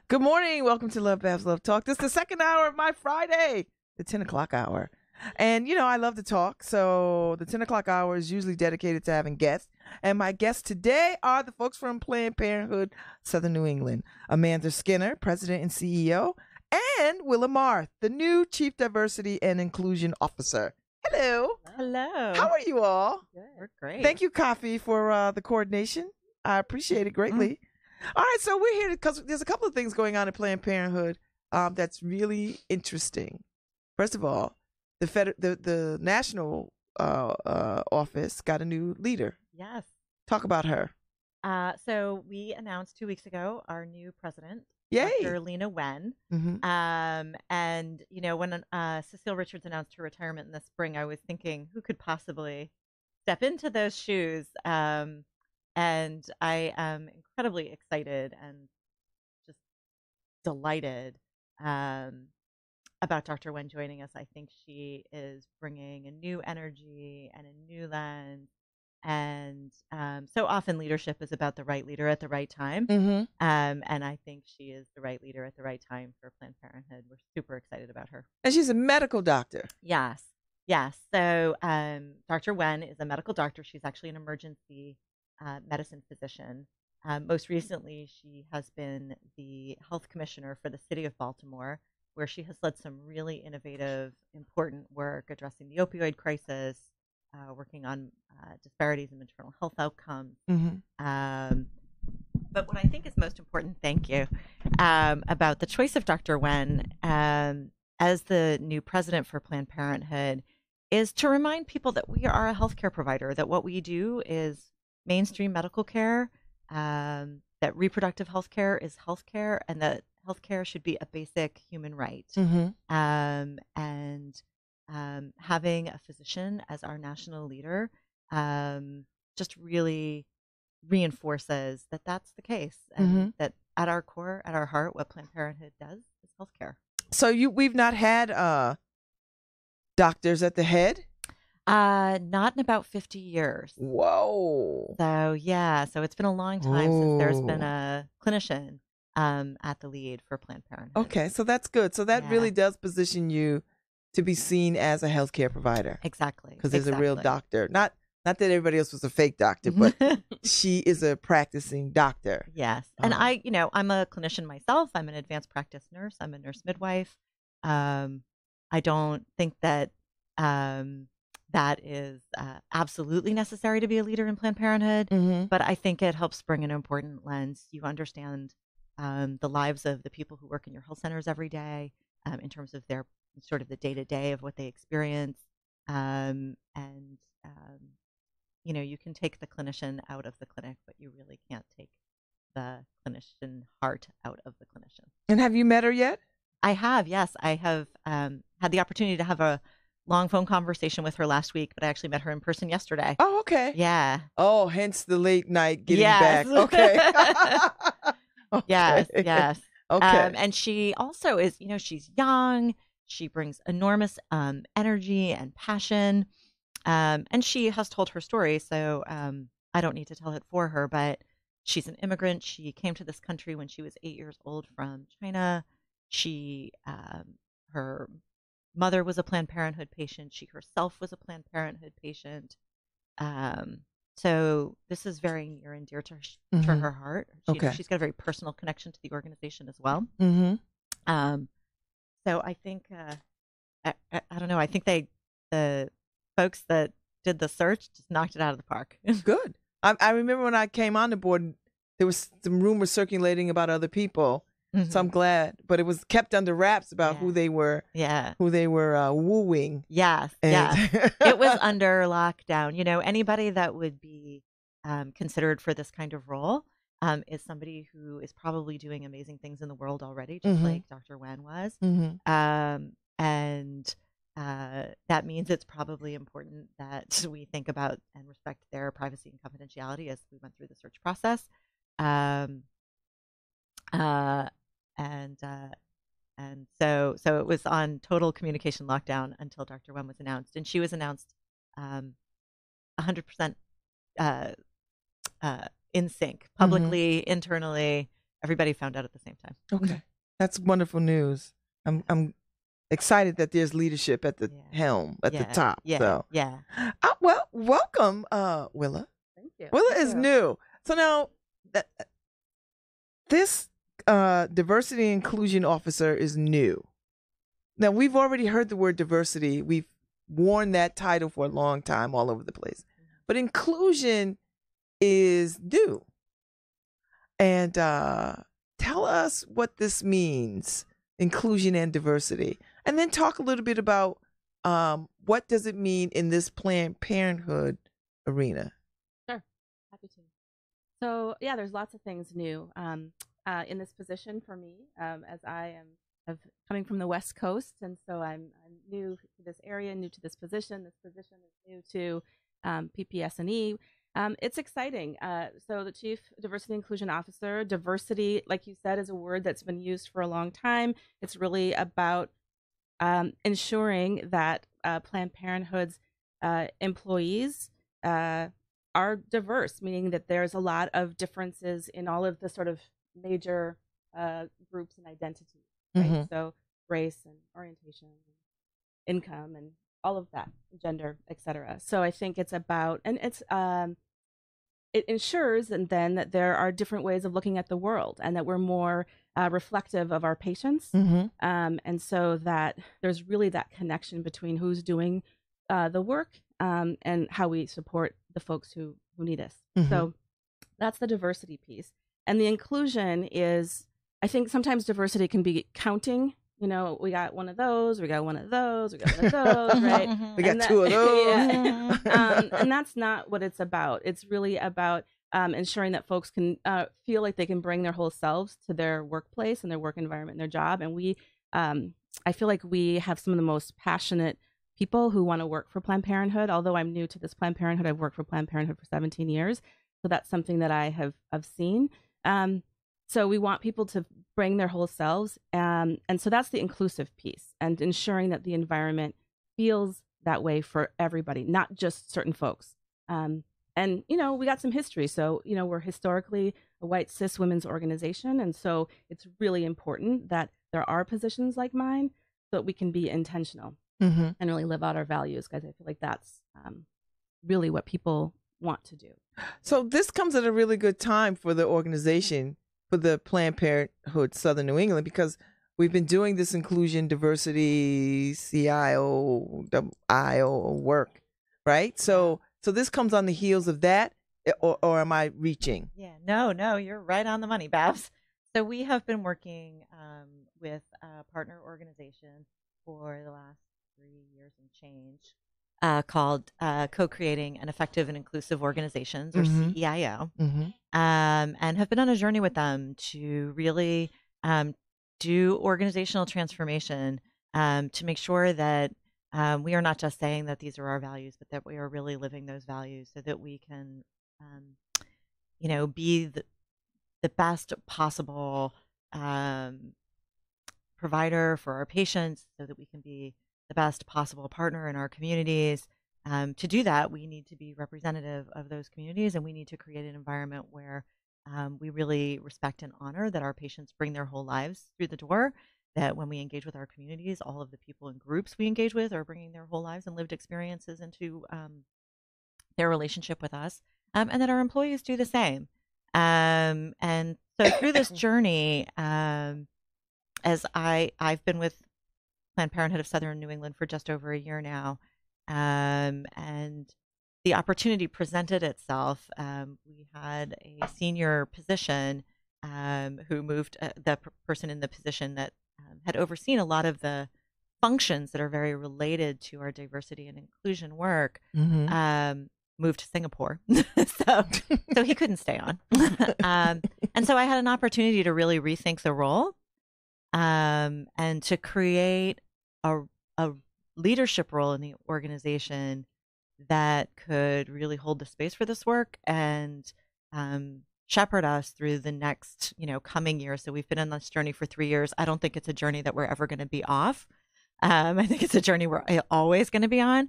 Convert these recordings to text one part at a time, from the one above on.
Good morning. Welcome to Lovebabz Lovetalk. This is the second hour of my Friday, the 10 o'clock hour. And, I love to talk. So the 10 o'clock hour is usually dedicated to having guests. And my guests today are the folks from Planned Parenthood, Southern New England. Amanda Skinner, President and CEO, and Willa Marth, the new Chief Diversity and Inclusion Officer. Hello. Hello. How are you all? Good. We're great. Thank you, Coffee, for the coordination. I appreciate it greatly. All right, so we're here because there's a couple of things going on at Planned Parenthood that's really interesting. First of all, the national office got a new leader. Yes. Talk about her. So we announced 2 weeks ago our new president, Yay. Dr. Lena Wen. Mm-hmm. And, when Cecile Richards announced her retirement in the spring, I was thinking, who could possibly step into those shoes? And I am incredibly excited and just delighted about Dr. Wen joining us. I think she is bringing a new energy and a new lens. And so often leadership is about the right leader at the right time. Mm-hmm. And I think she is the right leader at the right time for Planned Parenthood. We're super excited about her. And she's a medical doctor. Yes. So Dr. Wen is a medical doctor. She's actually an emergency medicine physician. Most recently, she has been the health commissioner for the city of Baltimore, where she has led some really innovative, important work addressing the opioid crisis, working on disparities in maternal health outcomes. Mm-hmm. But what I think is most important, thank you, about the choice of Dr. Wen as the new president for Planned Parenthood is to remind people that we are a healthcare provider, that what we do is mainstream medical care, that reproductive health care is health care, and that health care should be a basic human right. Mm-hmm. And having a physician as our national leader just really reinforces that that's the case, and that at our core, at our heart, what Planned Parenthood does is healthcare. So we've not had doctors at the head? Not in about 50 years. Whoa. So it's been a long time since there's been a clinician at the lead for Planned Parenthood. Okay, so that's good. So that really does position you to be seen as a healthcare provider. Exactly. Because there's a real doctor. Not that everybody else was a fake doctor, but she is a practicing doctor. Yes. And I'm a clinician myself. I'm an advanced practice nurse. I'm a nurse midwife. I don't think that that is absolutely necessary to be a leader in Planned Parenthood, but I think it helps bring an important lens. You understand the lives of the people who work in your health centers every day in terms of their sort of the day-to-day of what they experience. You can take the clinician out of the clinic, but you really can't take the clinician heart out of the clinician. And have you met her yet? I have, yes. I have had the opportunity to have a long phone conversation with her last week, but I actually met her in person yesterday. Oh, okay. Yeah. Oh, hence the late night getting back. Okay. Okay. Yes. Okay. And she also is, she's young. She brings enormous energy and passion. And she has told her story, so I don't need to tell it for her, but she's an immigrant. She came to this country when she was 8 years old from China. Her mother was a Planned Parenthood patient. She herself was a Planned Parenthood patient. So this is very near and dear to her heart. She's got a very personal connection to the organization as well. So I think, I don't know, I think the folks that did the search just knocked it out of the park. Good. I remember when I came on the board, there was some rumors circulating about other people. So I'm glad, but it was kept under wraps about who they were. Yeah, who they were wooing. Yes, it was under lockdown. Anybody that would be considered for this kind of role is somebody who is probably doing amazing things in the world already, just like Dr. Wen was. And that means it's probably important that we think about and respect their privacy and confidentiality as we went through the search process. And so it was on total communication lockdown until Dr. Wen was announced, and she was announced 100% in sync, publicly, internally. Everybody found out at the same time. Okay, that's wonderful news. I'm excited that there's leadership at the helm, at the top. So well, welcome, Willa. Thank you. Willa is new. So now this diversity and inclusion officer is new. Now, we've already heard the word diversity. We've worn that title for a long time all over the place. But inclusion is new. And tell us what this means, inclusion and diversity. And then talk a little bit about what does it mean in this Planned Parenthood arena. Sure. Happy to. So, yeah, there's lots of things new in this position for me, as I am coming from the West Coast, and so I'm new to this area, new to this position. This position is new to PPS&E. It's exciting. So the Chief Diversity Inclusion Officer, diversity, like you said, is a word that's been used for a long time. It's really about ensuring that Planned Parenthood's employees are diverse, meaning that there's a lot of differences in all of the sort of major groups and identities. Right? So race and orientation, and income, and all of that, gender, etc. So I think it's about, and it's it ensures and then that there are different ways of looking at the world, and that we're more reflective of our patients, and so that there's really that connection between who's doing the work and how we support the folks who need us. So that's the diversity piece, and the inclusion is. I think sometimes diversity can be counting. You know, we got one of those, we got one of those, we got one of those, right? We got two of those. And that's not what it's about. It's really about ensuring that folks can feel like they can bring their whole selves to their workplace and their work environment and their job. And we, I feel like we have some of the most passionate people who want to work for Planned Parenthood. Although I'm new to this Planned Parenthood, I've worked for Planned Parenthood for 17 years. So that's something that I've seen. So we want people to bring their whole selves. And so that's the inclusive piece, and ensuring that the environment feels that way for everybody, not just certain folks. And, you know, we got some history. So, you know, we're historically a white cis women's organization. And so it's really important that there are positions like mine so that we can be intentional and really live out our values, guys. I feel like that's really what people want to do. So this comes at a really good time for the organization, for the Planned Parenthood Southern New England, because we've been doing this inclusion, diversity, CIO, IO work, right? So this comes on the heels of that, or am I reaching? Yeah, no, you're right on the money, Babz. So we have been working with a partner organization for the last 3 years and change, called Co-Creating an Effective and Inclusive Organizations, or CEIO, and have been on a journey with them to really do organizational transformation to make sure that we are not just saying that these are our values, but that we are really living those values so that we can, you know, be the best possible provider for our patients, so that we can be the best possible partner in our communities. To do that, we need to be representative of those communities, and we need to create an environment where we really respect and honor that our patients bring their whole lives through the door, that when we engage with our communities, all of the people and groups we engage with are bringing their whole lives and lived experiences into their relationship with us, and that our employees do the same. And so through this journey, as I've been with Planned Parenthood of Southern New England for just over a year now, and the opportunity presented itself. We had a senior position who moved, the person in the position that had overseen a lot of the functions that are very related to our diversity and inclusion work, moved to Singapore. so he couldn't stay on. And so I had an opportunity to really rethink the role, and to create a leadership role in the organization that could really hold the space for this work and shepherd us through the next, coming years. So we've been on this journey for 3 years. I don't think it's a journey that we're ever going to be off. I think it's a journey we're always going to be on,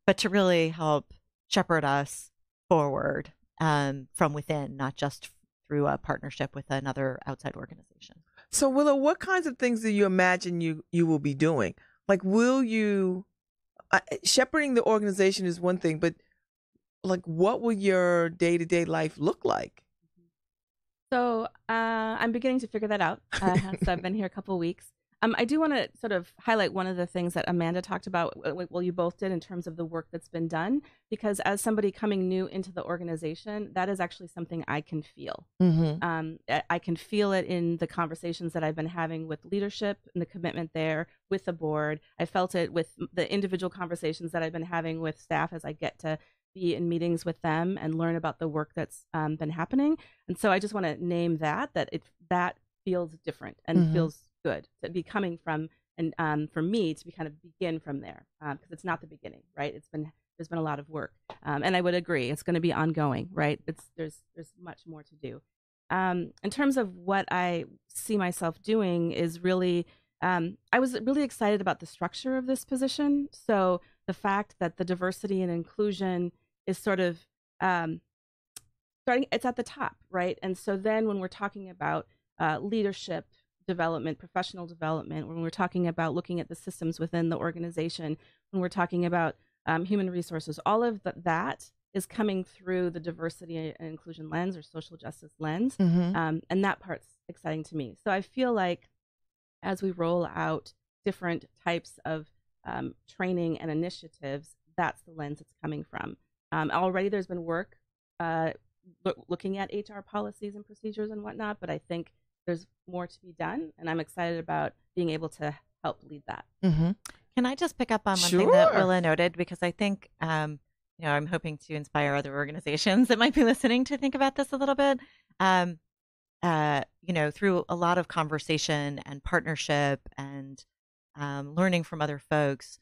but to really help shepherd us forward from within, not just through a partnership with another outside organization. So, Willow, what kinds of things do you imagine you will be doing? Like, will you shepherding the organization is one thing, but like, what will your day-to-day life look like? So I'm beginning to figure that out. So I've been here a couple of weeks. I do want to sort of highlight one of the things that Amanda talked about, well, you both did, in terms of the work that's been done, because as somebody coming new into the organization, that is actually something I can feel. I can feel it in the conversations that I've been having with leadership and the commitment there with the board. I felt it with the individual conversations that I've been having with staff as I get to be in meetings with them and learn about the work that's been happening. And so I just want to name that that feels different and feels good to be coming from, and for me to be kind of begin from there, because it's not the beginning, right? There's been a lot of work, and I would agree it's going to be ongoing, right? There's much more to do. In terms of what I see myself doing is really, I was really excited about the structure of this position. So the fact that the diversity and inclusion is sort of starting, it's at the top, right? And so then when we're talking about leadership development, professional development, when we're talking about looking at the systems within the organization, when we're talking about human resources, all of that is coming through the diversity and inclusion lens or social justice lens. And that part's exciting to me. So I feel like as we roll out different types of training and initiatives, that's the lens it's coming from. Already there's been work looking at HR policies and procedures and whatnot, but I think there's more to be done, and I'm excited about being able to help lead that. Can I just pick up on one thing that Willa noted? Because I think, I'm hoping to inspire other organizations that might be listening to think about this a little bit. Through a lot of conversation and partnership and learning from other folks,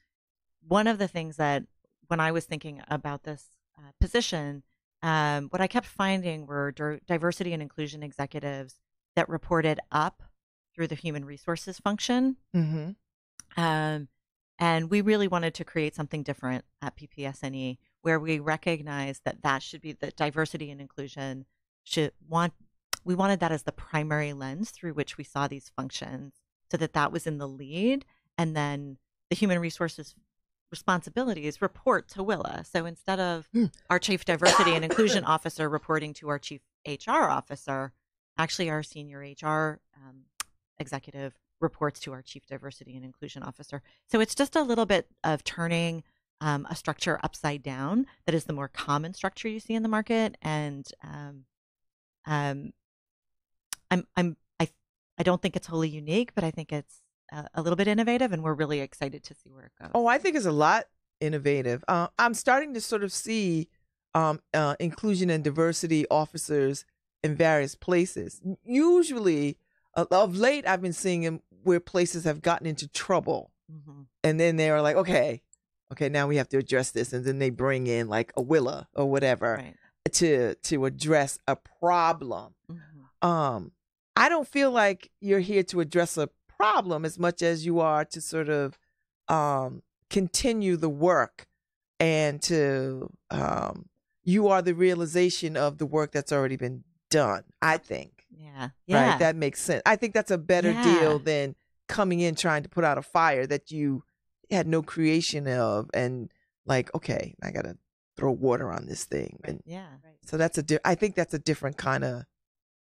one of the things that when I was thinking about this position, what I kept finding were diversity and inclusion executives that reported up through the human resources function. And we really wanted to create something different at PPSNE, where we recognize that should be the diversity and inclusion we wanted that as the primary lens through which we saw these functions, so that was in the lead, and then the human resources responsibilities report to Willa. So instead of our chief diversity and inclusion officer reporting to our chief HR officer, actually our senior HR executive reports to our chief diversity and inclusion officer. So it's just a little bit of turning a structure upside down that is the more common structure you see in the market. And I don't think it's wholly unique, but I think it's a little bit innovative, and we're really excited to see where it goes. Oh, I think it's a lot innovative. I'm starting to sort of see inclusion and diversity officers in various places. Usually, of late, I've been seeing them where places have gotten into trouble, and then they are like, okay, now we have to address this, and then they bring in like a Willa or whatever to address a problem. I don't feel like you're here to address a problem as much as you are to sort of continue the work, and to you are the realization of the work that's already been done, I think. Right, that makes sense. I think that's a better deal than coming in trying to put out a fire that you had no creation of, and like, okay, I gotta throw water on this thing. And so I think that's a different kind of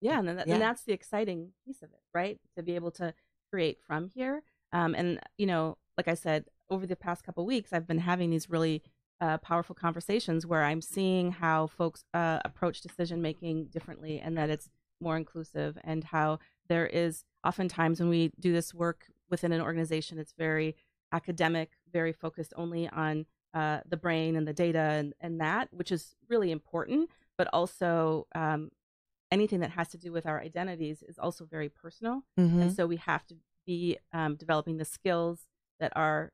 and that's the exciting piece of it, right? To be able to create from here. And like I said, over the past couple of weeks, I've been having these really powerful conversations where I'm seeing how folks approach decision making differently, and that it's more inclusive, and how there is oftentimes when we do this work within an organization, it's very academic, very focused only on the brain and the data and that, which is really important, but also anything that has to do with our identities is also very personal. And so we have to be developing the skills that are,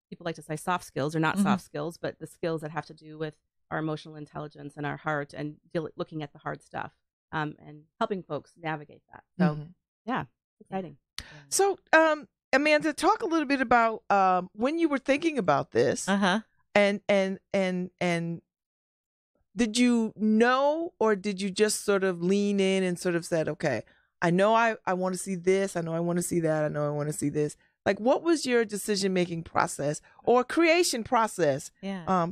people like to say soft skills, or not soft skills, but the skills that have to do with our emotional intelligence and our heart, and looking at the hard stuff, and helping folks navigate that. So exciting. So Amanda, talk a little bit about when you were thinking about this, and did you know, or did you just sort of lean in and sort of said, okay, I know I want to see this. I know I want to see that. I know I want to see this. Like, what was your decision-making process or creation process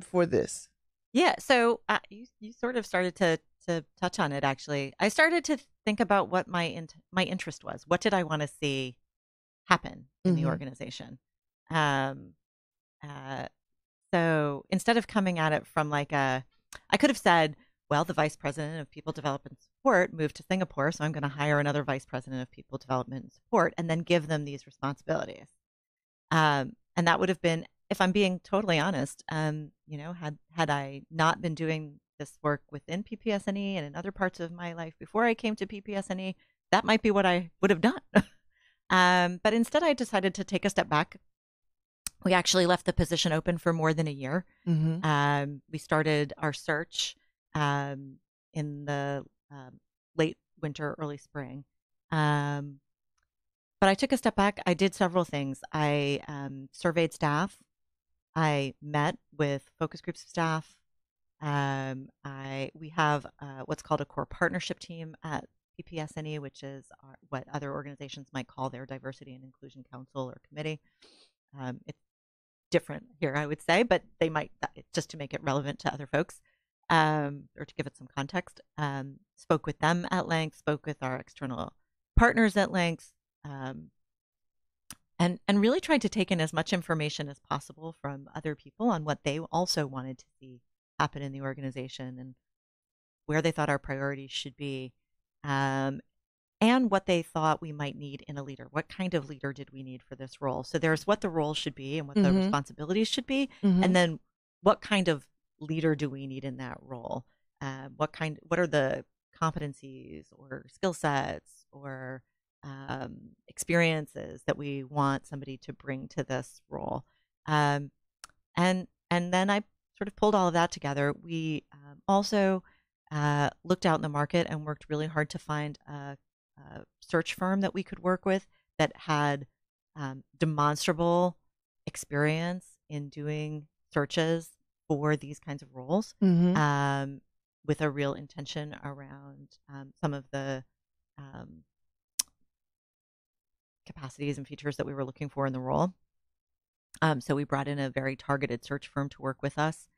for this? Yeah. So you sort of started to touch on it, actually. I started to think about what my interest was. What did I want to see happen in the organization? So instead of coming at it from like I could have said, well, the vice president of people development and support moved to Singapore, so I'm going to hire another vice president of people development and support and then give them these responsibilities. And that would have been, if I'm being totally honest, you know, had I not been doing this work within PPSNE and in other parts of my life before I came to PPSNE, that might be what I would have done. But instead, I decided to take a step back. We actually left the position open for more than a year. We started our search in the late winter, early spring. But I took a step back. I did several things. I surveyed staff. I met with focus groups of staff. We have what's called a core partnership team at PPSNE, which is what other organizations might call their diversity and inclusion council or committee. It's different here, I would say, but they might, just to make it relevant to other folks, or to give it some context. Spoke with them at length, spoke with our external partners at length, and really tried to take in as much information as possible from other people on what they also wanted to see happen in the organization and where they thought our priorities should be, and what they thought we might need in a leader. What kind of leader did we need for this role? So there's what the role should be and what the responsibilities should be, and then what kind of leader do we need in that role? What are the competencies or skill sets or experiences that we want somebody to bring to this role? And then I sort of pulled all of that together. We also looked out in the market and worked really hard to find a search firm that we could work with that had demonstrable experience in doing searches for these kinds of roles, with a real intention around some of the capacities and features that we were looking for in the role. So we brought in a very targeted search firm to work with us,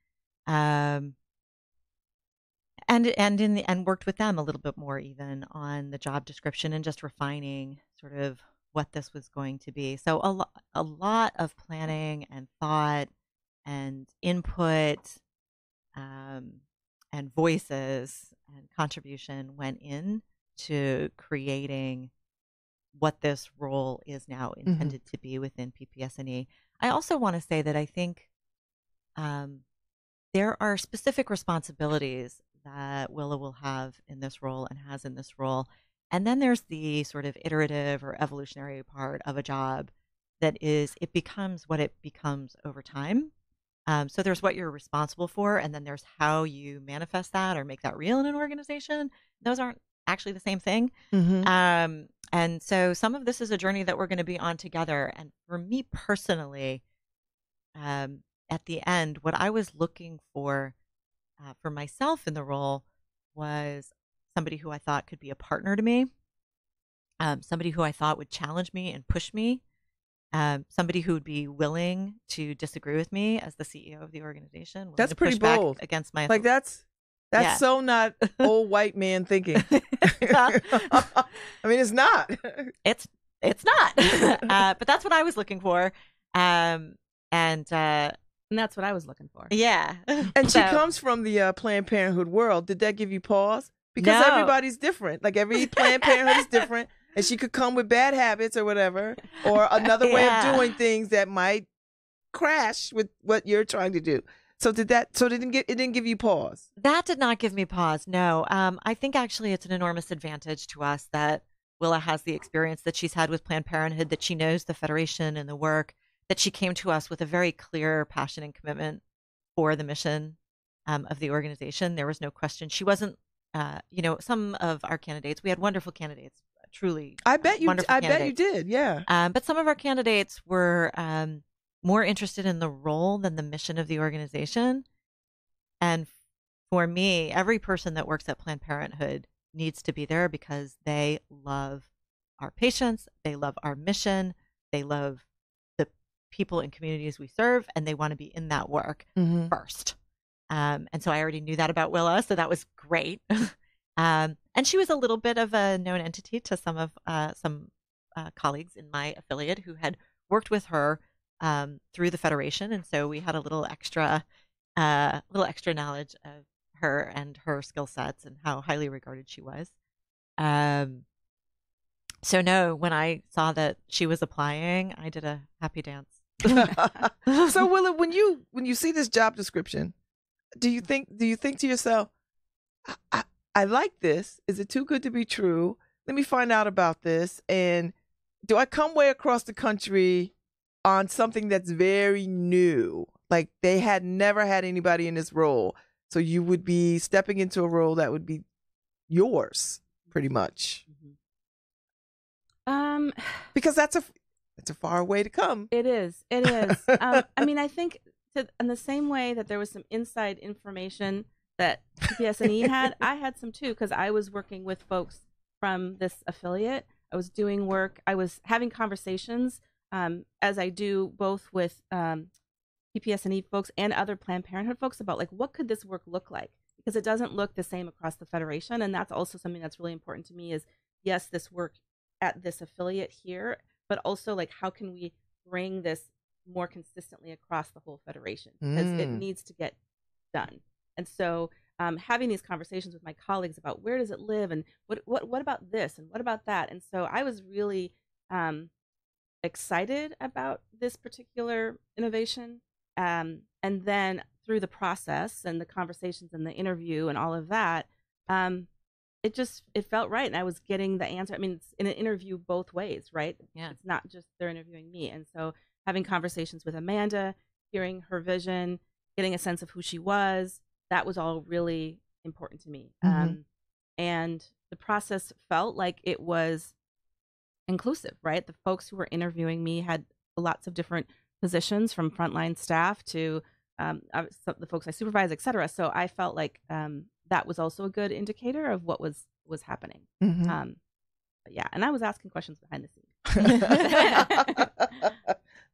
and worked with them a little bit more even on the job description and just refining sort of what this was going to be. So a lot of planning and thought and input and voices and contribution went in to creating what this role is now intended to be within PPSNE. I also want to say that I think there are specific responsibilities that Willa will have in this role and has in this role. And then there's the sort of iterative or evolutionary part of a job that is, it becomes what it becomes over time. So there's what you're responsible for, and then there's how you manifest that or make that real in an organization. Those aren't actually the same thing. And so some of this is a journey that we're going to be on together. And for me personally, at the end, what I was looking for myself in the role was somebody who I thought could be a partner to me, somebody who I thought would challenge me and push me, somebody who would be willing to disagree with me as the CEO of the organization. That's pretty bold against my like that's so not old white man thinking. I mean, it's not. It's not. But that's what I was looking for, and that's what I was looking for. Yeah. And she comes from the Planned Parenthood world. Did that give you pause? Because everybody's different. Like every Planned Parenthood is different, and she could come with bad habits or whatever, or another way of doing things that might crash with what you're trying to do. So it didn't give you pause? That did not give me pause. No. I think actually it's an enormous advantage to us that Willa has the experience that she's had with Planned Parenthood, that she knows the Federation and the work, that she came to us with a very clear passion and commitment for the mission of the organization. There was no question. She wasn't, some of our candidates, we had wonderful candidates, truly. I bet you did. Yeah. But some of our candidates were more interested in the role than the mission of the organization. And for me, every person that works at Planned Parenthood needs to be there because they love our patients, they love our mission, they love the people and communities we serve, and they want to be in that work first. And so I already knew that about Willa, so that was great. And she was a little bit of a known entity to some of some colleagues in my affiliate who had worked with her through the Federation, and so we had a little extra knowledge of her and her skill sets and how highly regarded she was. So no, when I saw that she was applying, I did a happy dance. So Willa, when you see this job description, do you think to yourself, I like this. Is it too good to be true? Let me find out about this. And do I come way across the country on something that's very new? Like they had never had anybody in this role. So you would be stepping into a role that would be yours pretty much. Because that's a far way to come. It is. I mean, I think in the same way that there was some inside information that PPS&E had, I had some too, because I was working with folks from this affiliate. I was doing work. I was having conversations, as I do both with PPS&E folks and other Planned Parenthood folks about like, what could this work look like? Because it doesn't look the same across the Federation. And that's also something that's really important to me is, yes, this work at this affiliate here, but also like, how can we bring this more consistently across the whole Federation? Because it needs to get done. And so having these conversations with my colleagues about where does it live and what about this and what about that? And so I was really excited about this particular innovation. And then through the process and the conversations and the interview and all of that, it felt right. And I was getting the answer. I mean, it's in an interview both ways, right? Yeah. It's not just they're interviewing me. And so having conversations with Amanda, hearing her vision, getting a sense of who she was, that was all really important to me. And the process felt like it was inclusive, right? The folks who were interviewing me had lots of different positions, from frontline staff to the folks I supervise, et cetera. So I felt like that was also a good indicator of what was happening. But yeah, and I was asking questions behind the scenes.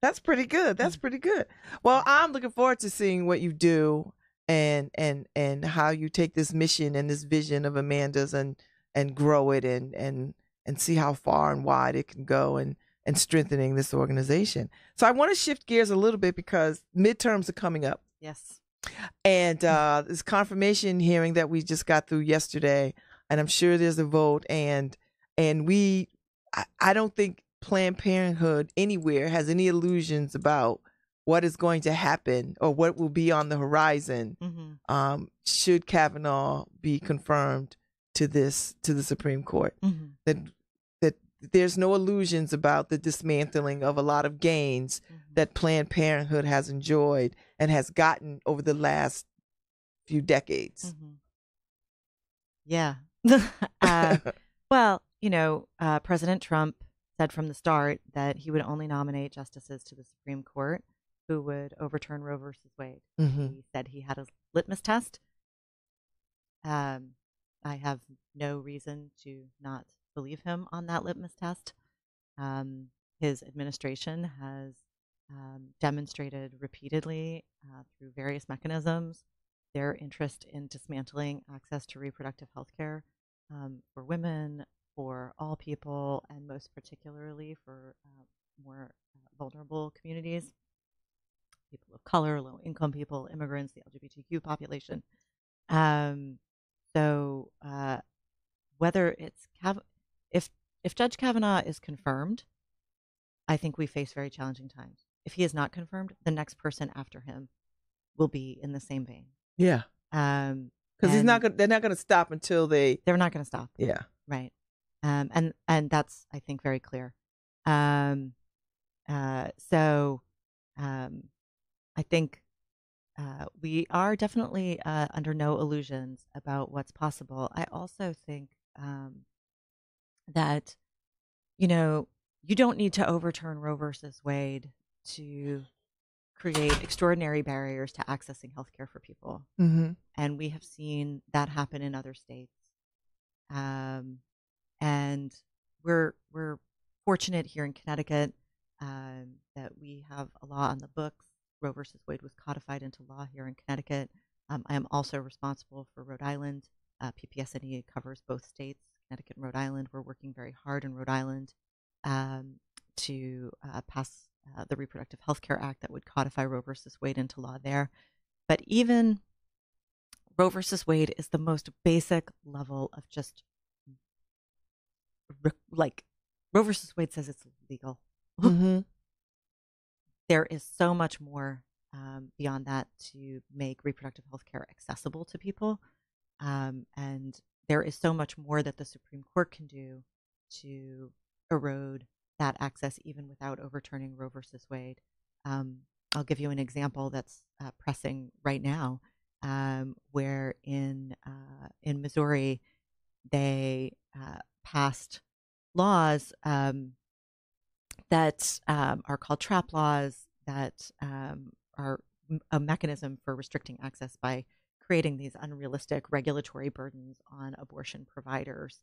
That's pretty good. That's pretty good. Well, I'm looking forward to seeing what you do and how you take this mission and this vision of Amanda's and grow it and see how far and wide it can go and strengthening this organization. So I want to shift gears a little bit because midterms are coming up. Yes. And this confirmation hearing that we just got through yesterday, and I'm sure there's a vote, and I don't think Planned Parenthood anywhere has any illusions about what is going to happen or what will be on the horizon should Kavanaugh be confirmed to the Supreme Court. That there's no illusions about the dismantling of a lot of gains that Planned Parenthood has enjoyed and has gotten over the last few decades. Yeah. Well, President Trump said from the start that he would only nominate justices to the Supreme Court who would overturn Roe versus Wade. He said he had a litmus test. I have no reason to not believe him on that litmus test. His administration has demonstrated repeatedly through various mechanisms their interest in dismantling access to reproductive health care for women, for all people, and most particularly for more vulnerable communities, people of color, low-income people, immigrants, the LGBTQ population. So whether it's if Judge Kavanaugh is confirmed, I think we face very challenging times. If he is not confirmed, the next person after him will be in the same vein. Yeah. Because they're not going to stop until they're not going to stop. Yeah. Right. And that's, I think, very clear. So I think we are definitely under no illusions about what's possible. I also think that, you don't need to overturn Roe versus Wade to create extraordinary barriers to accessing healthcare for people. Mm-hmm. And we have seen that happen in other states. And we're fortunate here in Connecticut that we have a law on the books. Roe versus Wade was codified into law here in Connecticut. I am also responsible for Rhode Island. PPS&E covers both states, Connecticut and Rhode Island. We're working very hard in Rhode Island to pass the Reproductive Health Care Act that would codify Roe versus Wade into law there. But even Roe versus Wade is the most basic level of just like Roe versus Wade says it's legal. Mm-hmm. There is so much more beyond that to make reproductive health care accessible to people. And there is so much more that the Supreme Court can do to erode that access even without overturning Roe versus Wade. I'll give you an example that's pressing right now, where in Missouri they passed laws that are called trap laws that are a mechanism for restricting access by creating these unrealistic regulatory burdens on abortion providers.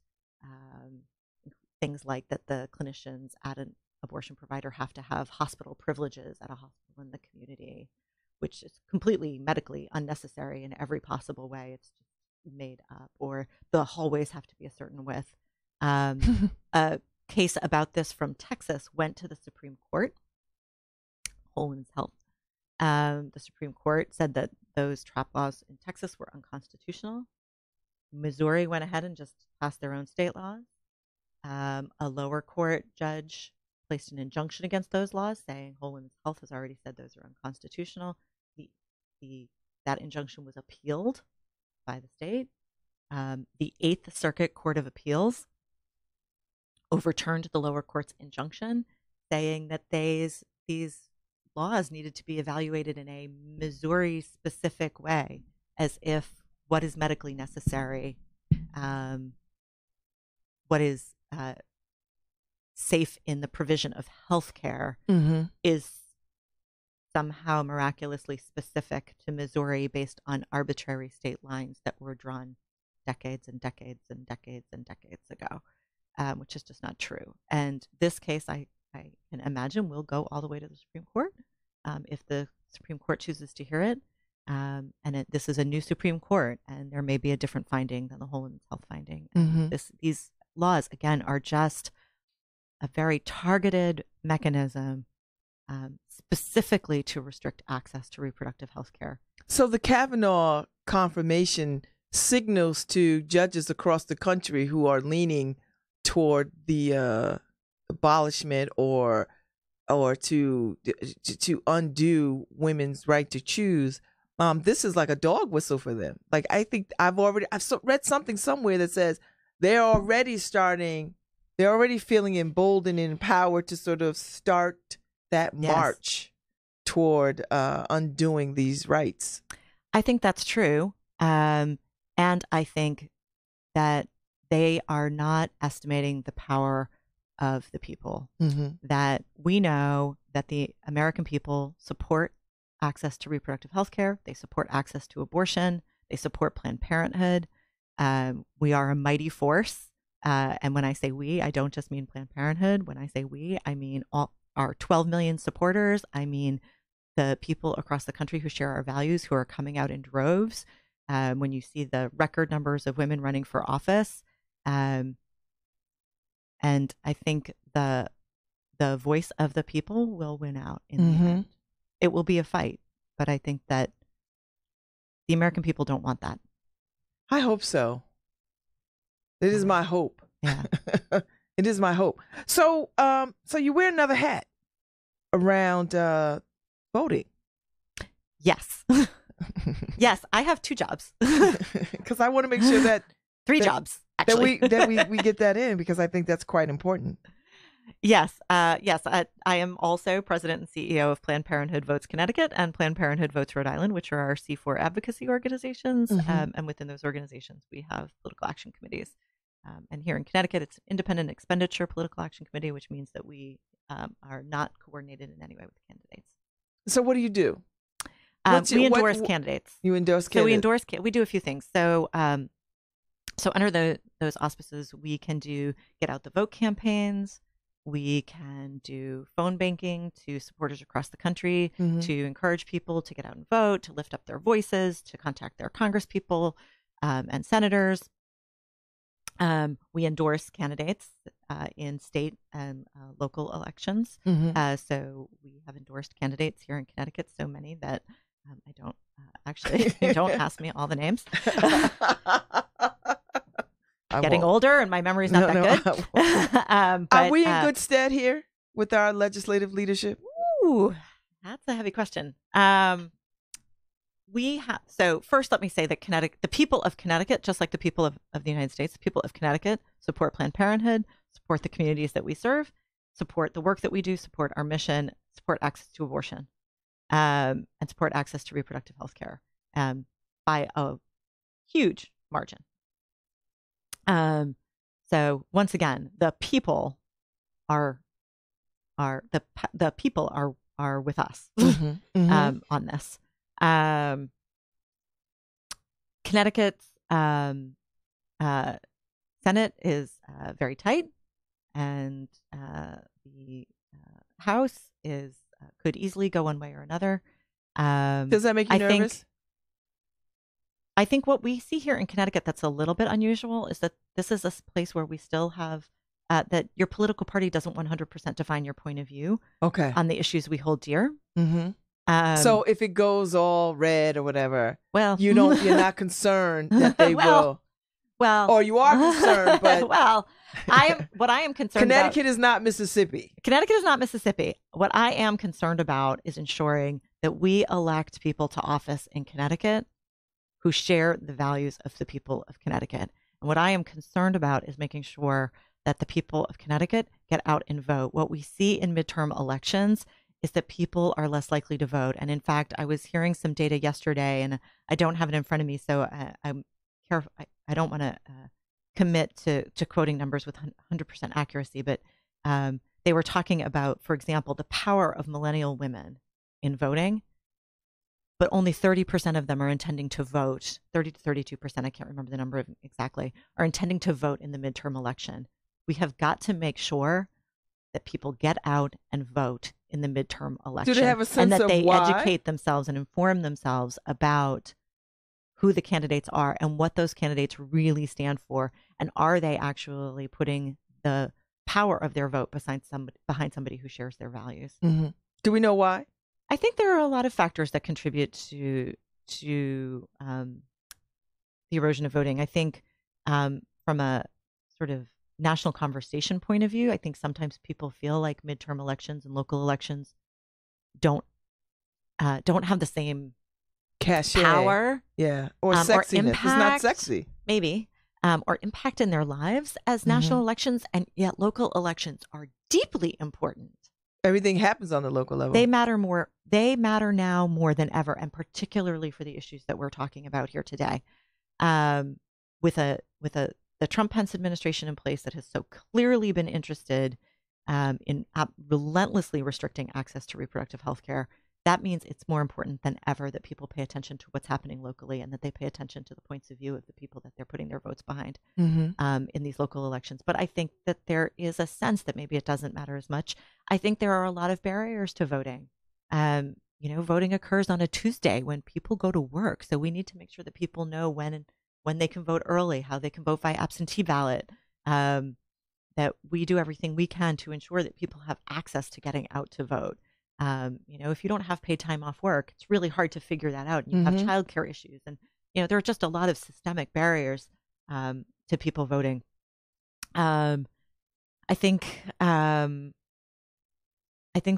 Things like that the clinicians at an abortion provider have to have hospital privileges at a hospital in the community, which is completely medically unnecessary in every possible way. It's just made up. Or the hallways have to be a certain width. A case about this from Texas went to the Supreme Court, Whole Women's Health. The Supreme Court said that those trap laws in Texas were unconstitutional. Missouri went ahead and just passed their own state laws. A lower court judge placed an injunction against those laws, saying Whole Women's Health has already said those are unconstitutional. That injunction was appealed by the state. The Eighth Circuit Court of Appeals overturned the lower court's injunction, saying that these laws needed to be evaluated in a Missouri-specific way, as if what is medically necessary, what is safe in the provision of health care is somehow miraculously specific to Missouri based on arbitrary state lines that were drawn decades and decades and decades and decades ago, which is just not true. And this case, I can imagine, will go all the way to the Supreme Court if the Supreme Court chooses to hear it. This is a new Supreme Court, and there may be a different finding than the Whole Women's Health finding. These laws, again, are just a very targeted mechanism specifically to restrict access to reproductive health care. So the Kavanaugh confirmation signals to judges across the country who are leaning toward the abolishment or to undo women's right to choose. This is like a dog whistle for them. Like, I think I've read something somewhere that says they're already feeling emboldened and empowered to sort of start that march toward undoing these rights. I think that's true. And I think that they are not estimating the power of the people. That we know that the American people support access to reproductive health care. They support access to abortion. They support Planned Parenthood. We are a mighty force. And when I say we, I don't just mean Planned Parenthood. When I say we, I mean all our 12 million supporters. I mean the people across the country who share our values, who are coming out in droves. When you see the record numbers of women running for office. And I think the voice of the people will win out in the end. It will be a fight, but I think that the American people don't want that. I hope so. It is my hope. Yeah. It is my hope. So so you wear another hat around voting. Yes. Yes, I have 2 jobs. Because I want to make sure that 3 jobs, actually. that we get that in, because I think that's quite important. Yes. I am also president and CEO of Planned Parenthood Votes Connecticut and Planned Parenthood Votes Rhode Island, which are our C4 advocacy organizations. And within those organizations, we have political action committees. And here in Connecticut, it's Independent Expenditure Political Action Committee, which means that we are not coordinated in any way with the candidates. So what do you do? We endorse candidates. You endorse candidates. So we endorse. We do a few things. So so under those auspices, we can do get out the vote campaigns. We can do phone banking to supporters across the country to encourage people to get out and vote, to lift up their voices, to contact their congresspeople and senators. We endorse candidates in state and local elections. So we have endorsed candidates here in Connecticut, so many that I don't actually don't ask me all the names. Getting older and my memory's not that good. Are we in good stead here with our legislative leadership? Ooh, that's a heavy question. We have, so first let me say that the people of Connecticut, just like the people of the United States, the people of Connecticut support Planned Parenthood, support the communities that we serve, support the work that we do, support our mission, support access to abortion, and support access to reproductive health care by a huge margin. So once again, the people are the people are with us on this. Connecticut's Senate is very tight, and the House is could easily go one way or another. Does that make you nervous? I think what we see here in Connecticut that's a little bit unusual is that this is a place where we still have that your political party doesn't 100% define your point of view on the issues we hold dear. So if it goes all red or whatever, well, you're not concerned that they will. Well, or you are concerned, but well, I am concerned. Connecticut is not Mississippi. Connecticut is not Mississippi. What I am concerned about is ensuring that we elect people to office in Connecticut who share the values of the people of Connecticut. And what I am concerned about is making sure that the people of Connecticut get out and vote. What we see in midterm elections is that people are less likely to vote. And in fact, I was hearing some data yesterday, and I don't have it in front of me, so I'm careful. I don't want to commit to quoting numbers with 100% accuracy, but they were talking about, for example, the power of millennial women in voting, but only 30% of them are intending to vote, 30 to 32%, I can't remember the number exactly, are intending to vote in the midterm election. We have got to make sure that people get out and vote in the midterm election. Do they have a sense and that of they why? educate themselves and inform themselves about who the candidates are and what those candidates really stand for, and are they actually putting the power of their vote behind somebody who shares their values. Do we know why? I think there are a lot of factors that contribute to the erosion of voting. I think from a sort of national conversation point of view, I think sometimes people feel like midterm elections and local elections don't have the same cachet, power, or sexiness. or impact, it's not sexy, maybe, or impact in their lives as national elections, and yet local elections are deeply important. Everything happens on the local level. They matter more. They matter now more than ever, and particularly for the issues that we're talking about here today. With the Trump-Pence administration in place that has so clearly been interested in relentlessly restricting access to reproductive health care, that means it's more important than ever that people pay attention to what's happening locally, and that they pay attention to the points of view of the people that they're putting their votes behind in these local elections. But I think that there is a sense that maybe it doesn't matter as much. I think there are a lot of barriers to voting. Voting occurs on a Tuesday when people go to work. So we need to make sure that people know when they can vote early, how they can vote by absentee ballot, that we do everything we can to ensure that people have access to getting out to vote. If you don't have paid time off work, it's really hard to figure that out. You have childcare issues, and there are just a lot of systemic barriers to people voting. I think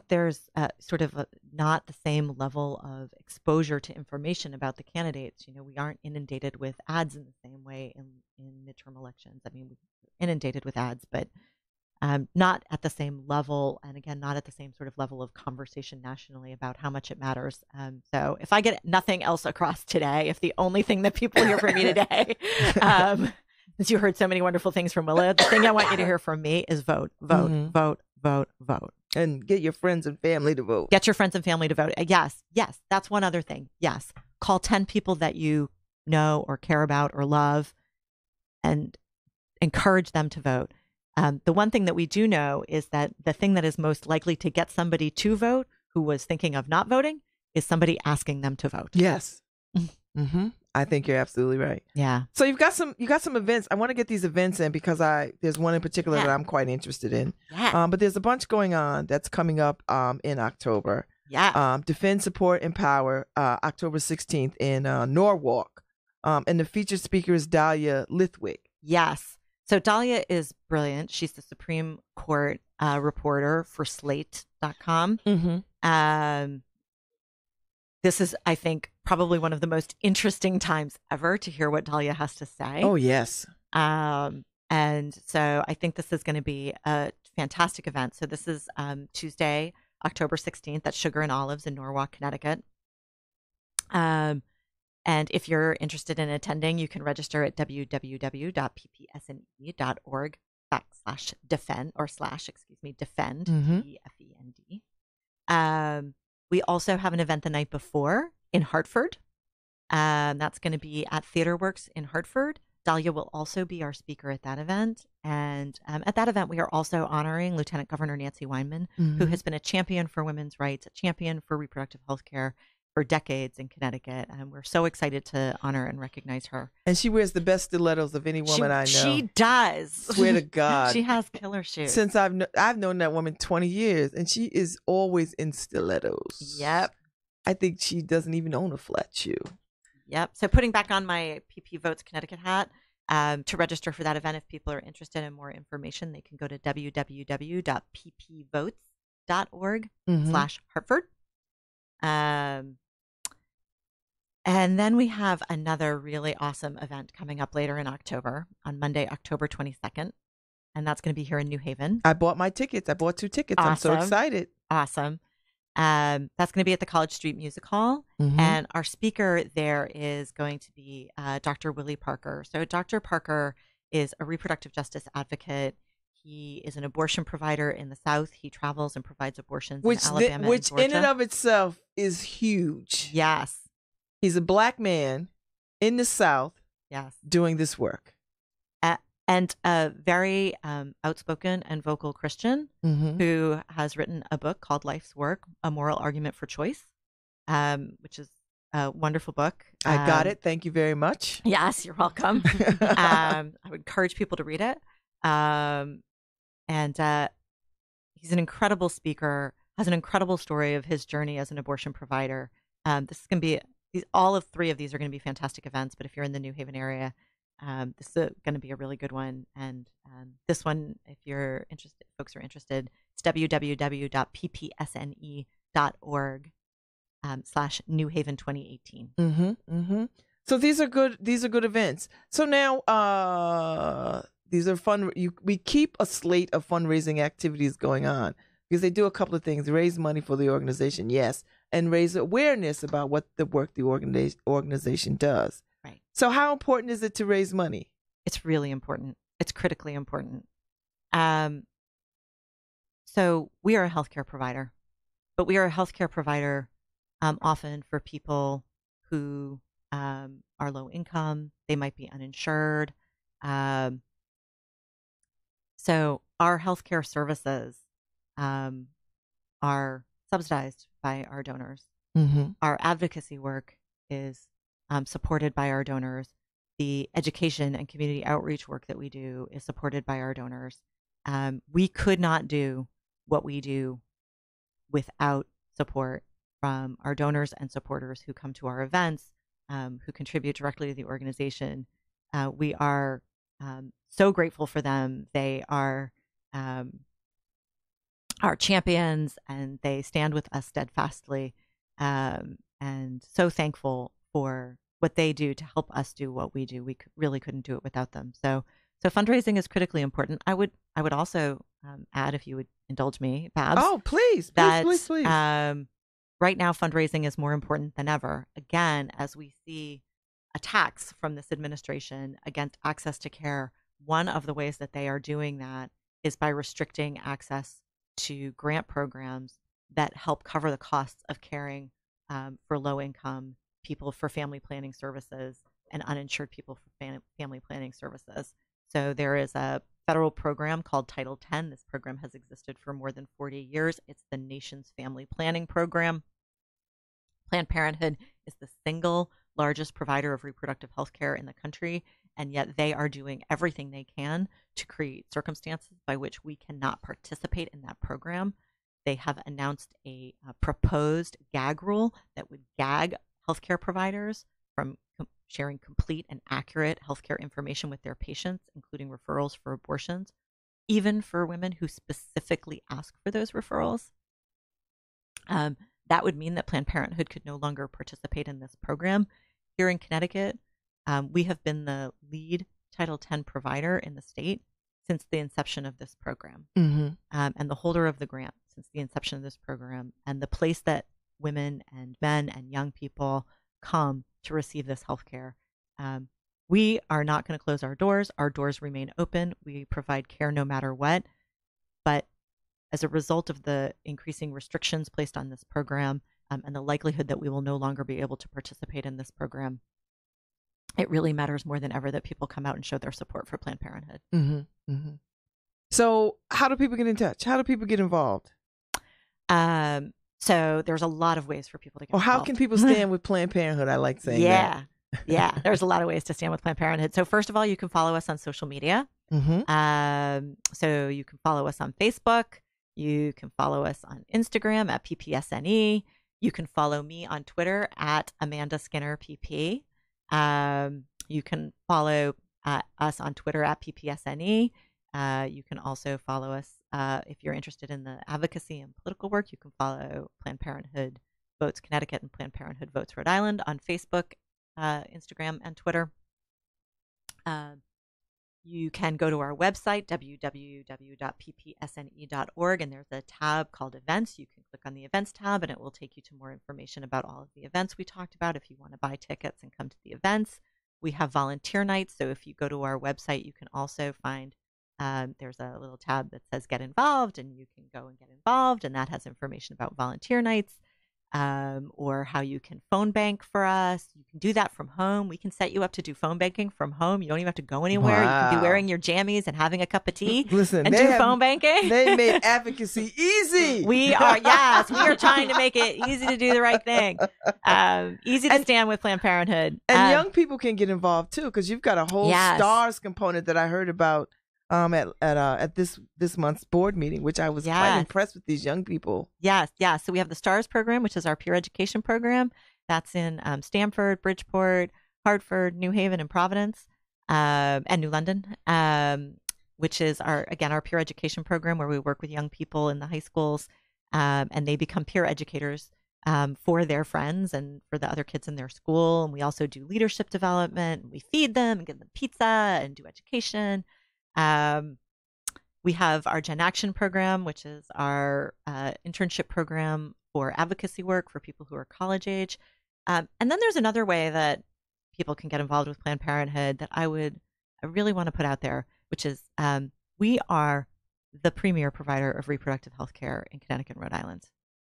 there's sort of not the same level of exposure to information about the candidates. We aren't inundated with ads in the same way in midterm elections. I mean, we're inundated with ads, but not at the same level, and again, not at the same sort of level of conversation nationally about how much it matters. So if I get nothing else across today, if the only thing that people hear from me today, since you heard so many wonderful things from Willa, the thing I want you to hear from me is vote, vote, vote, vote, vote. And get your friends and family to vote. Get your friends and family to vote. Yes. That's one other thing. Yes. Call 10 people that you know or care about or love and encourage them to vote. The one thing that we do know is that the thing that is most likely to get somebody to vote who was thinking of not voting is somebody asking them to vote. Yes. Mm-hmm. I think you're absolutely right. Yeah. So you got some events. I want to get these events in because there's one in particular that I'm quite interested in. Yeah. But there's a bunch going on that's coming up in October. Yeah. Defend, Support, Empower, October 16th in Norwalk. And the featured speaker is Dahlia Lithwick. Yes. So Dahlia is brilliant. She's the Supreme Court reporter for Slate.com. Mm-hmm. This is, I think, probably one of the most interesting times ever to hear what Dahlia has to say. Oh, yes. And so I think this is going to be a fantastic event. So this is Tuesday, October 16th at Sugar and Olives in Norwalk, Connecticut. And if you're interested in attending, you can register at www.ppsne.org/defend defend, Mm-hmm. DEFEND. We also have an event the night before in Hartford. That's going to be at TheaterWorks in Hartford. Dahlia will also be our speaker at that event. And at that event, we are also honoring Lieutenant Governor Nancy Weinman, Mm-hmm. who has been a champion for women's rights, a champion for reproductive health care for decades in Connecticut. And we're so excited to honor and recognize her. And she wears the best stilettos of any woman I know. She does. Swear to God. She has killer shoes. Since I've known that woman 20 years, and she is always in stilettos. Yep. I think she doesn't even own a flat shoe. Yep. So putting back on my PP Votes Connecticut hat, to register for that event, if people are interested in more information, they can go to www.ppvotes.org/Hartford. And then we have another really awesome event coming up later in October on Monday, October 22nd. And that's going to be here in New Haven. I bought my tickets. I bought 2 tickets. Awesome. I'm so excited. Awesome. That's going to be at the College Street Music Hall. Mm-hmm. And our speaker there is going to be Dr. Willie Parker. So Dr. Parker is a reproductive justice advocate. He is an abortion provider in the South. He travels and provides abortions in Alabama which and Georgia. in and of itself is huge. Yes. He's a Black man in the South Yes. doing this work. And a very outspoken and vocal Christian Mm-hmm. who has written a book called Life's Work, A Moral Argument for Choice, which is a wonderful book. I got it. Thank you very much. Yes, you're welcome. I would encourage people to read it. And he's an incredible speaker, has an incredible story of his journey as an abortion provider. This is going to be, all of 3 of these are going to be fantastic events, but if you're in the New Haven area, this is going to be a really good one. And this one, if you're interested, folks are interested, it's www.ppsne.org/New Haven 2018. Mm-hmm. Mm-hmm. So these are good events. So now these are fun. We keep a slate of fundraising activities going on because they do a couple of things: raise money for the organization, yes, and raise awareness about what the work the organization does. Right. So how important is it to raise money? It's really important. It's critically important. So we are a healthcare provider, but we are a healthcare provider often for people who are low income. They might be uninsured. So our healthcare services are subsidized by our donors. Mm-hmm. Our advocacy work is supported by our donors. The education and community outreach work that we do is supported by our donors. We could not do what we do without support from our donors and supporters who come to our events, who contribute directly to the organization. We are so grateful for them. They are our champions, and they stand with us steadfastly, and so thankful for what they do to help us do what we do. We really couldn't do it without them. So fundraising is critically important. I would also add, if you would indulge me, Babz. Oh, please. Right now, fundraising is more important than ever. Again, as we see attacks from this administration against access to care, one of the ways that they are doing that is by restricting access to grant programs that help cover the costs of caring for low-income people for family planning services and uninsured people for family planning services. So there is a federal program called Title X. This program has existed for more than 40 years. It's the nation's family planning program. Planned Parenthood is the single largest provider of reproductive health care in the country, and yet they are doing everything they can to create circumstances by which we cannot participate in that program. They have announced a proposed gag rule that would gag healthcare providers from sharing complete and accurate healthcare information with their patients, including referrals for abortions, even for women who specifically ask for those referrals. That would mean that Planned Parenthood could no longer participate in this program. Here in Connecticut, we have been the lead Title X provider in the state since the inception of this program, and the holder of the grant since the inception of this program, and the place that women and men and young people come to receive this health care. We are not going to close our doors. Our doors remain open. We provide care no matter what. But as a result of the increasing restrictions placed on this program and the likelihood that we will no longer be able to participate in this program, it really matters more than ever that people come out and show their support for Planned Parenthood. So how do people get in touch? How do people get involved? So there's a lot of ways for people to get involved. How can people stand with Planned Parenthood? I like saying that. Yeah, there's a lot of ways to stand with Planned Parenthood. So first of all, you can follow us on social media. So you can follow us on Facebook. You can follow us on Instagram at PPSNE. You can follow me on Twitter at Amanda Skinner PP. You can follow us on Twitter at PPSNE. You can also follow us if you're interested in the advocacy and political work. You can follow Planned Parenthood Votes Connecticut and Planned Parenthood Votes Rhode Island on Facebook, Instagram, and Twitter. You can go to our website, www.ppsne.org, and there's a tab called Events. You can click on the Events tab, and it will take you to more information about all of the events we talked about if you want to buy tickets and come to the events. We have volunteer nights, so if you go to our website, you can also find there's a little tab that says Get Involved, and you can go and get involved, and that has information about volunteer nights. Or how you can phone bank for us. You can do that from home. We can set you up to do phone banking from home. You don't even have to go anywhere. You can be wearing your jammies and having a cup of tea and do phone banking. They made advocacy easy. We are trying to make it easy to do the right thing. Easy to stand with Planned Parenthood. And young people can get involved too, because you've got a whole STARS component that I heard about at this month's board meeting, which I was quite impressed with these young people. Yes. So we have the STARS program, which is our peer education program. That's in Stamford, Bridgeport, Hartford, New Haven, and Providence, and New London, which is our peer education program where we work with young people in the high schools, and they become peer educators for their friends and for the other kids in their school. And we also do leadership development. And we feed them and give them pizza and do education. We have our Gen Action program, which is our internship program for advocacy work for people who are college age. And then there's another way that people can get involved with Planned Parenthood that I really want to put out there, which is we are the premier provider of reproductive health care in Connecticut and Rhode Island.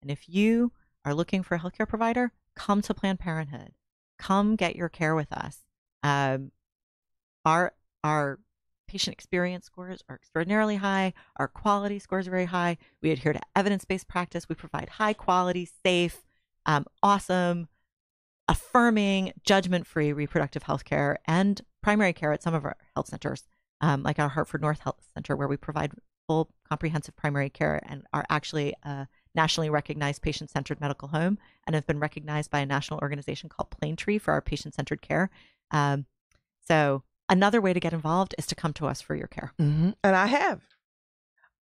And if you are looking for a healthcare provider, come to Planned Parenthood. Come get your care with us. Our patient experience scores are extraordinarily high. Our quality scores are very high. We adhere to evidence-based practice. We provide high quality, safe, awesome, affirming, judgment-free reproductive health care and primary care at some of our health centers, like our Hartford North Health Center, where we provide full comprehensive primary care and are actually a nationally recognized patient-centered medical home and have been recognized by a national organization called Plaintree for our patient-centered care. So another way to get involved is to come to us for your care. And I have.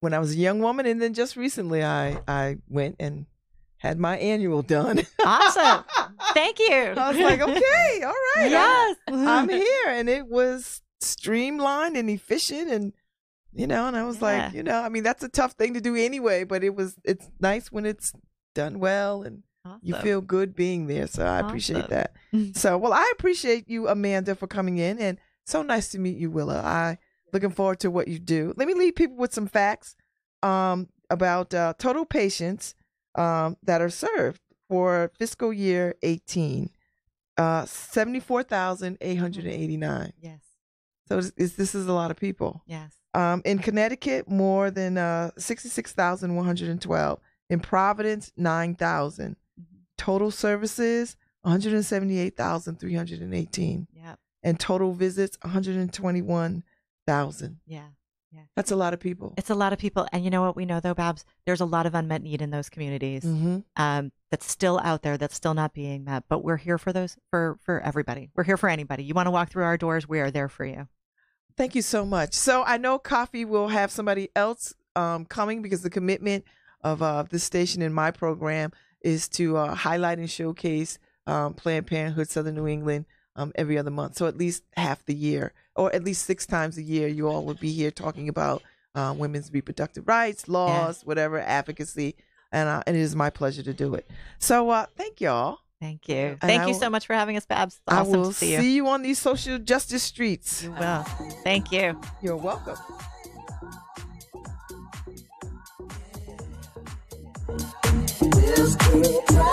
When I was a young woman, and then just recently I went and had my annual done. Awesome. Thank you. I was like, okay, all right. Yes. I'm here. And it was streamlined and efficient and, and I was like, I mean, that's a tough thing to do anyway, but it's nice when it's done well and you feel good being there. So I appreciate that. So, well, I appreciate you, Amanda, for coming in, and so nice to meet you, Willa. I looking forward to what you do. Let me leave people with some facts. about total patients that are served for fiscal year 18. 74,889. Yes. So this is a lot of people. Yes. In Connecticut, more than 66,112. In Providence, 9,000. Total services, 178,318. Yeah. And total visits, 121,000. Yeah. Yeah. That's a lot of people. It's a lot of people. And you know what we know, though, Babz? There's a lot of unmet need in those communities that's still out there, that's still not being met. But we're here for those, for everybody. We're here for anybody. You want to walk through our doors, we are there for you. Thank you so much. So I know Coffee will have somebody else coming, because the commitment of this station in my program is to highlight and showcase Planned Parenthood Southern New England every other month. So at least half the year, or at least 6 times a year, you all would be here talking about women's reproductive rights, laws, whatever, advocacy. And it is my pleasure to do it. So thank y'all. Thank you. And Thank you so much for having us, Babz. I Awesome will to see you. see you on these social justice streets. You will. Thank you. You're welcome. Just keep trying.